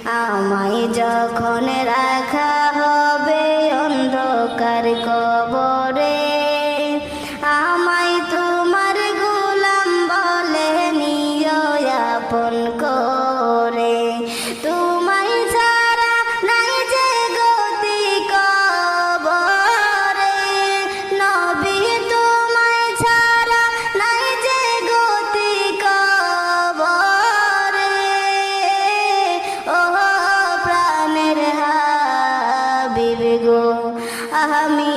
আমায় যখন রাখা হবে অন্ধকার কবরে, আমায় তোমার গোলাম বলে নিও আপন করে। তোমায় ছাড়া নাই যে গতি কবরে, নবী তোমায় ছাড়া নাই যে গতি কবরে। ও প্রাণের হাবিব গো, আমি